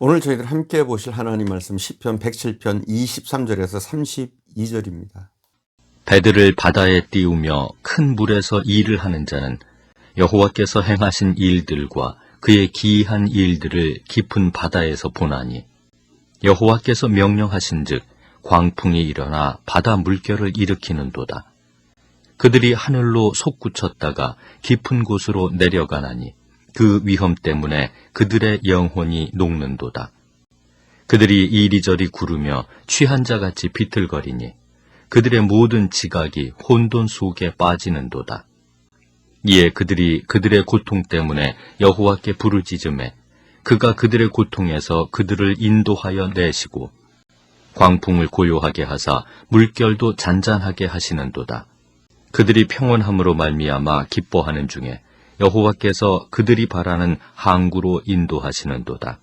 오늘 저희들 함께 보실 하나님 말씀 시편 107편 23절에서 32절입니다. 배들을 바다에 띄우며 큰 물에서 일을 하는 자는 여호와께서 행하신 일들과 그의 기이한 일들을 깊은 바다에서 보나니, 여호와께서 명령하신즉 광풍이 일어나 바다 물결을 일으키는도다. 그들이 하늘로 솟구쳤다가 깊은 곳으로 내려가나니 그 위험 때문에 그들의 영혼이 녹는도다. 그들이 이리저리 구르며 취한 자같이 비틀거리니 그들의 모든 지각이 혼돈 속에 빠지는도다. 이에 그들이 그들의 고통 때문에 여호와께 부르짖으매 그가 그들의 고통에서 그들을 인도하여 내시고 광풍을 고요하게 하사 물결도 잔잔하게 하시는도다. 그들이 평온함으로 말미암아 기뻐하는 중에 여호와께서 그들이 바라는 항구로 인도하시는도다.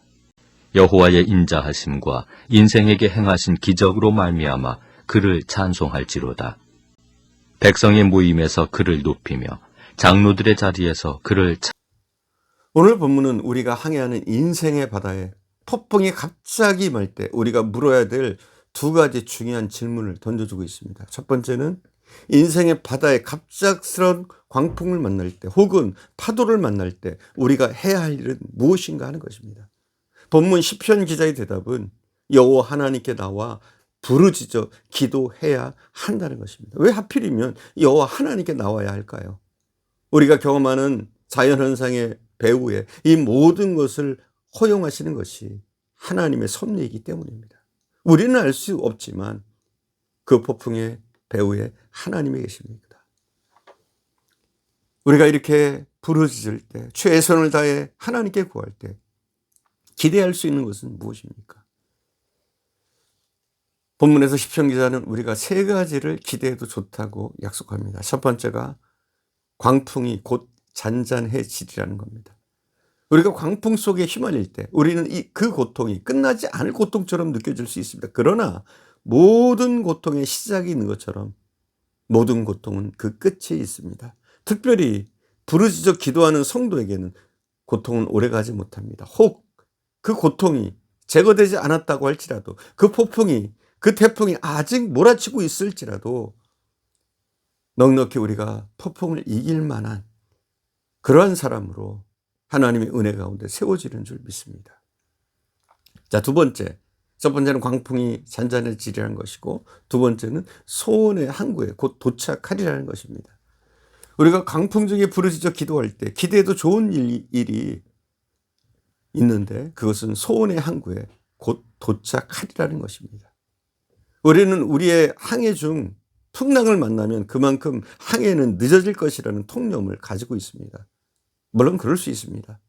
여호와의 인자하심과 인생에게 행하신 기적으로 말미암아 그를 찬송할지로다. 백성의 모임에서 그를 높이며 장로들의 자리에서 그를 오늘 본문은 우리가 항해하는 인생의 바다에 폭풍이 갑자기 임할 때 우리가 물어야 될 두 가지 중요한 질문을 던져주고 있습니다. 첫 번째는 인생의 바다에 갑작스런 광풍을 만날 때 혹은 파도를 만날 때 우리가 해야 할 일은 무엇인가 하는 것입니다. 본문 시편 기자의 대답은 여호와 하나님께 나와 부르짖어 기도해야 한다는 것입니다. 왜 하필이면 여호와 하나님께 나와야 할까요? 우리가 경험하는 자연현상의 배후에 이 모든 것을 허용하시는 것이 하나님의 섭리이기 때문입니다. 우리는 알 수 없지만 그 폭풍의 배후에 하나님이 계십니다. 우리가 이렇게 부르짖을 때, 최선을 다해 하나님께 구할 때 기대할 수 있는 것은 무엇입니까? 본문에서 시편 기자는 우리가 세 가지를 기대해도 좋다고 약속합니다. 첫 번째가 광풍이 곧 잔잔해지리라는 겁니다. 우리가 광풍 속에 휘말릴 때 우리는 그 고통이 끝나지 않을 고통처럼 느껴질 수 있습니다. 그러나 모든 고통의 시작이 있는 것처럼 모든 고통은 그 끝이 있습니다. 특별히 부르짖어 기도하는 성도에게는 고통은 오래가지 못합니다. 혹 그 고통이 제거되지 않았다고 할지라도 그 폭풍이 그 태풍이 아직 몰아치고 있을지라도 넉넉히 우리가 폭풍을 이길 만한 그러한 사람으로 하나님의 은혜 가운데 세워지는 줄 믿습니다. 자, 두 번째. 첫 번째는 광풍이 잔잔해지리라는 것이고 두 번째는 소원의 항구에 곧 도착하리라는 것입니다. 우리가 광풍 중에 부르짖어 기도할 때 기대해도 좋은 일이 있는데 그것은 소원의 항구에 곧 도착하리라는 것입니다. 우리는 우리의 항해 중 풍랑을 만나면 그만큼 항해는 늦어질 것이라는 통념을 가지고 있습니다. 물론 그럴 수 있습니다.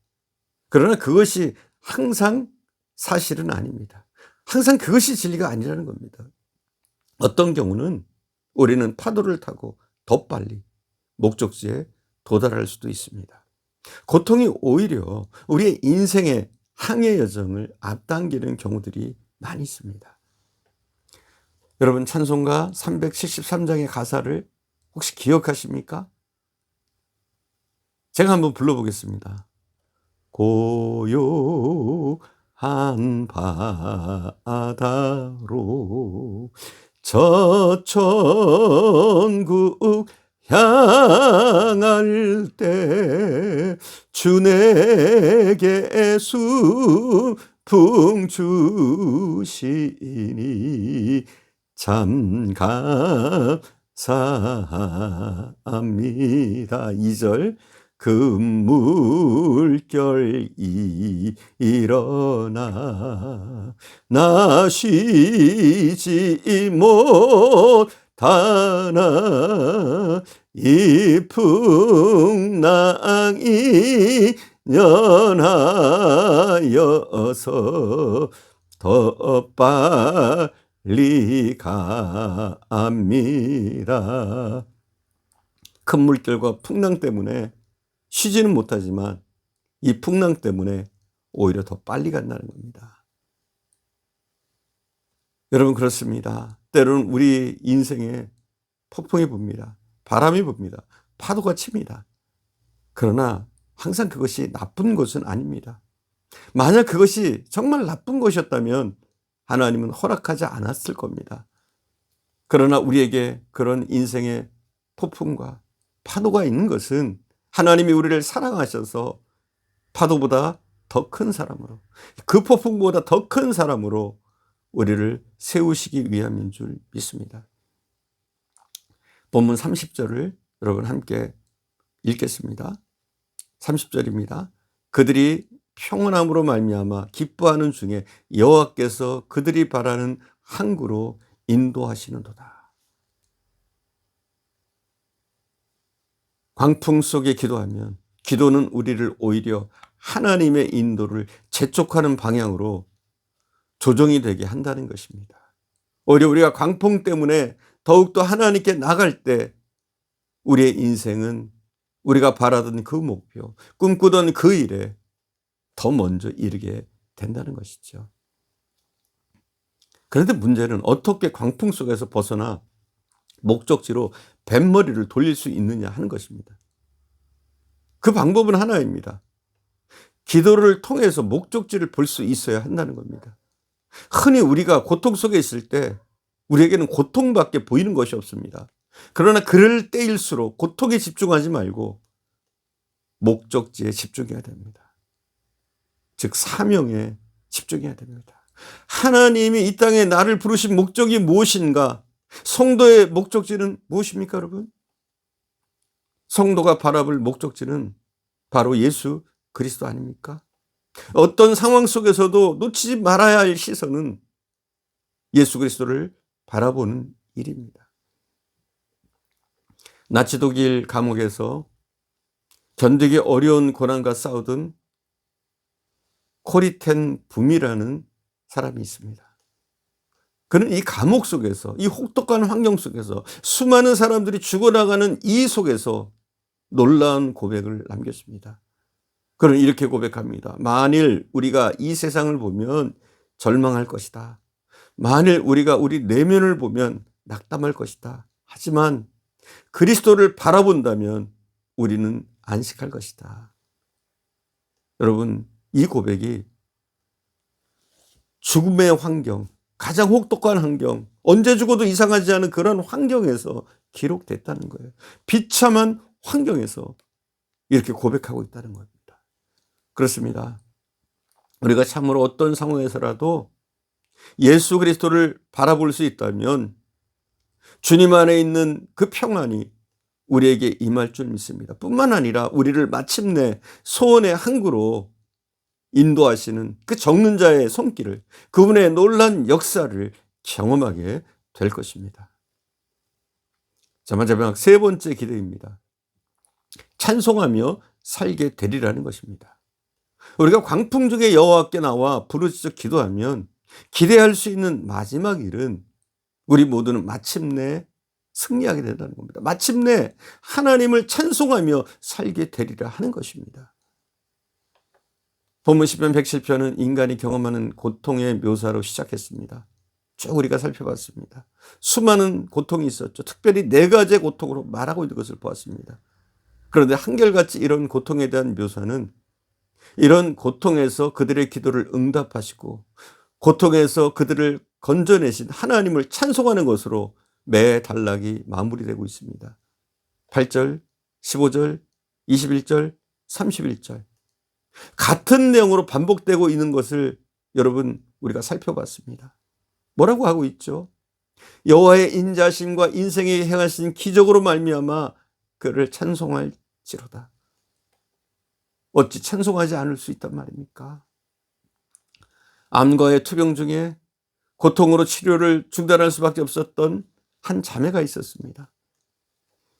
그러나 그것이 항상 사실은 아닙니다. 항상 그것이 진리가 아니라는 겁니다. 어떤 경우는 우리는 파도를 타고 더 빨리 목적지에 도달할 수도 있습니다. 고통이 오히려 우리의 인생의 항해 여정을 앞당기는 경우들이 많이 있습니다. 여러분 찬송가 373장의 가사를 혹시 기억하십니까? 제가 한번 불러보겠습니다. 고요한 바다로 저 천국 향할 때 주 내게 수풍 주시니 참 감사합니다. 2절 그 물결이 일어나 나 쉬지 못하나 이 풍랑이 연하여서 더 빨리 갑니다. 큰 물결과 풍랑 때문에 쉬지는 못하지만 이 풍랑 때문에 오히려 더 빨리 간다는 겁니다. 여러분 그렇습니다. 때로는 우리 인생에 폭풍이 붑니다. 바람이 붑니다. 파도가 칩니다. 그러나 항상 그것이 나쁜 것은 아닙니다. 만약 그것이 정말 나쁜 것이었다면 하나님은 허락하지 않았을 겁니다. 그러나 우리에게 그런 인생의 폭풍과 파도가 있는 것은 하나님이 우리를 사랑하셔서 파도보다 더 큰 사람으로, 그 폭풍보다 더 큰 사람으로 우리를 세우시기 위함인 줄 믿습니다. 본문 30절을 여러분 함께 읽겠습니다. 30절입니다. 그들이 평안함으로 말미암아 기뻐하는 중에 여호와께서 그들이 바라는 항구로 인도하시는도다. 광풍 속에 기도하면 기도는 우리를 오히려 하나님의 인도를 재촉하는 방향으로 조정이 되게 한다는 것입니다. 오히려 우리가 광풍 때문에 더욱더 하나님께 나갈 때 우리의 인생은 우리가 바라던 그 목표, 꿈꾸던 그 일에 더 먼저 이르게 된다는 것이죠. 그런데 문제는 어떻게 광풍 속에서 벗어나 목적지로 뱃머리를 돌릴 수 있느냐 하는 것입니다. 그 방법은 하나입니다. 기도를 통해서 목적지를 볼 수 있어야 한다는 겁니다. 흔히 우리가 고통 속에 있을 때 우리에게는 고통밖에 보이는 것이 없습니다. 그러나 그럴 때일수록 고통에 집중하지 말고 목적지에 집중해야 됩니다. 즉 사명에 집중해야 됩니다. 하나님이 이 땅에 나를 부르신 목적이 무엇인가? 성도의 목적지는 무엇입니까, 여러분? 성도가 바라볼 목적지는 바로 예수 그리스도 아닙니까? 어떤 상황 속에서도 놓치지 말아야 할 시선은 예수 그리스도를 바라보는 일입니다. 나치 독일 감옥에서 견디기 어려운 고난과 싸우던 코리텐 붐이라는 사람이 있습니다. 그는 이 감옥 속에서, 이 혹독한 환경 속에서 수많은 사람들이 죽어나가는 이 속에서 놀라운 고백을 남겼습니다. 그는 이렇게 고백합니다. 만일 우리가 이 세상을 보면 절망할 것이다. 만일 우리가 우리 내면을 보면 낙담할 것이다. 하지만 그리스도를 바라본다면 우리는 안식할 것이다. 여러분, 이 고백이 죽음의 환경, 가장 혹독한 환경, 언제 죽어도 이상하지 않은 그런 환경에서 기록됐다는 거예요. 비참한 환경에서 이렇게 고백하고 있다는 겁니다. 그렇습니다. 우리가 참으로 어떤 상황에서라도 예수 그리스도를 바라볼 수 있다면 주님 안에 있는 그 평안이 우리에게 임할 줄 믿습니다. 뿐만 아니라 우리를 마침내 소원의 항구로 인도하시는 그 적는 자의 손길을, 그분의 놀란 역사를 경험하게 될 것입니다. 자, 마지막 세 번째 기도입니다. 찬송하며 살게 되리라는 것입니다. 우리가 광풍 중에 여호와께 나와 부르짖어 기도하면 기대할 수 있는 마지막 일은 우리 모두는 마침내 승리하게 된다는 겁니다. 마침내 하나님을 찬송하며 살게 되리라 하는 것입니다. 본문 시편 107편은 인간이 경험하는 고통의 묘사로 시작했습니다. 쭉 우리가 살펴봤습니다. 수많은 고통이 있었죠. 특별히 네 가지의 고통으로 말하고 있는 것을 보았습니다. 그런데 한결같이 이런 고통에 대한 묘사는 이런 고통에서 그들의 기도를 응답하시고 고통에서 그들을 건져내신 하나님을 찬송하는 것으로 매 단락이 마무리되고 있습니다. 8절, 15절, 21절, 31절. 같은 내용으로 반복되고 있는 것을 여러분 우리가 살펴봤습니다. 뭐라고 하고 있죠? 여호와의 인자심과 인생에 행하신 기적으로 말미암아 그를 찬송할지로다. 어찌 찬송하지 않을 수 있단 말입니까? 암과의 투병 중에 고통으로 치료를 중단할 수밖에 없었던 한 자매가 있었습니다.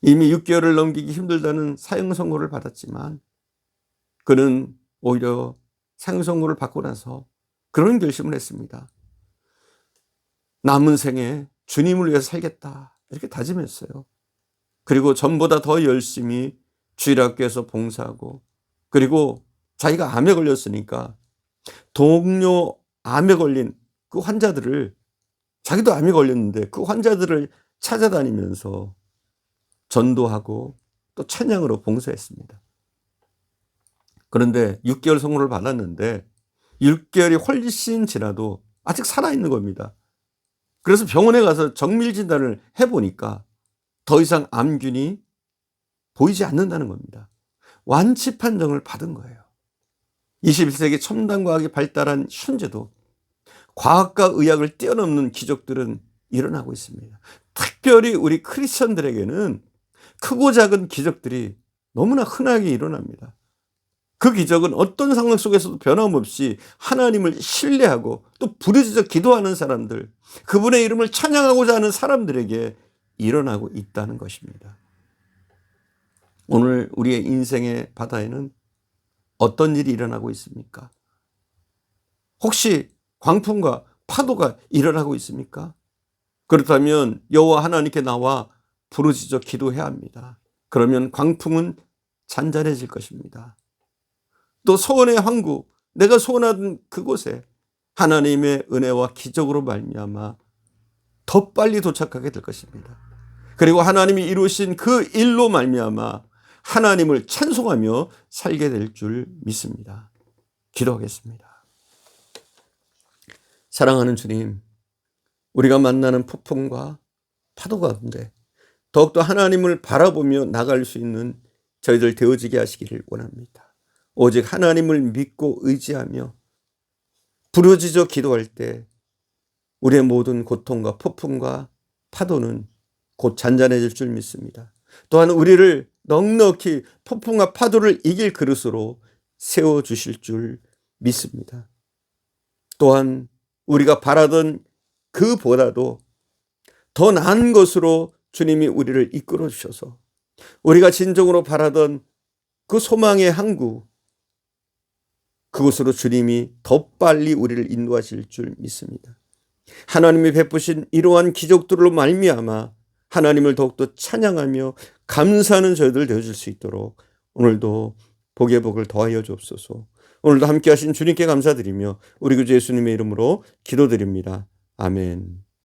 이미 6개월을 넘기기 힘들다는 사형 선고를 받았지만 그는 오히려 사형 선고를 받고 나서 그런 결심을 했습니다. 남은 생에 주님을 위해서 살겠다 이렇게 다짐했어요. 그리고 전보다 더 열심히 주일학교에서 봉사하고, 그리고 자기가 암에 걸렸으니까 동료 암에 걸린 그 환자들을, 자기도 암에 걸렸는데 그 환자들을 찾아다니면서 전도하고 또 찬양으로 봉사했습니다. 그런데 6개월 선고를 받았는데 6개월이 훨씬 지나도 아직 살아있는 겁니다. 그래서 병원에 가서 정밀 진단을 해보니까 더 이상 암균이 보이지 않는다는 겁니다. 완치 판정을 받은 거예요. 21세기 첨단 과학이 발달한 현재도 과학과 의학을 뛰어넘는 기적들은 일어나고 있습니다. 특별히 우리 크리스천들에게는 크고 작은 기적들이 너무나 흔하게 일어납니다. 그 기적은 어떤 상황 속에서도 변함없이 하나님을 신뢰하고 또 부르짖어 기도하는 사람들, 그분의 이름을 찬양하고자 하는 사람들에게 일어나고 있다는 것입니다. 오늘 우리의 인생의 바다에는 어떤 일이 일어나고 있습니까? 혹시 광풍과 파도가 일어나고 있습니까? 그렇다면 여호와 하나님께 나와 부르짖어 기도해야 합니다. 그러면 광풍은 잔잔해질 것입니다. 또 소원의 항구, 내가 소원하던 그곳에 하나님의 은혜와 기적으로 말미암아 더 빨리 도착하게 될 것입니다. 그리고 하나님이 이루신 그 일로 말미암아 하나님을 찬송하며 살게 될 줄 믿습니다. 기도하겠습니다. 사랑하는 주님, 우리가 만나는 폭풍과 파도 가운데 더욱더 하나님을 바라보며 나갈 수 있는 저희들 되어지게 하시기를 원합니다. 오직 하나님을 믿고 의지하며 부르짖어 기도할 때 우리의 모든 고통과 폭풍과 파도는 곧 잔잔해질 줄 믿습니다. 또한 우리를 넉넉히 폭풍과 파도를 이길 그릇으로 세워주실 줄 믿습니다. 또한 우리가 바라던 그보다도 더 나은 것으로 주님이 우리를 이끌어 주셔서 우리가 진정으로 바라던 그 소망의 항구, 그곳으로 주님이 더 빨리 우리를 인도하실 줄 믿습니다. 하나님이 베푸신 이러한 기적들로 말미암아 하나님을 더욱더 찬양하며 감사하는 저희들 되어줄 수 있도록 오늘도 복의 복을 더하여 주옵소서. 오늘도 함께 하신 주님께 감사드리며 우리 구주 예수님의 이름으로 기도드립니다. 아멘.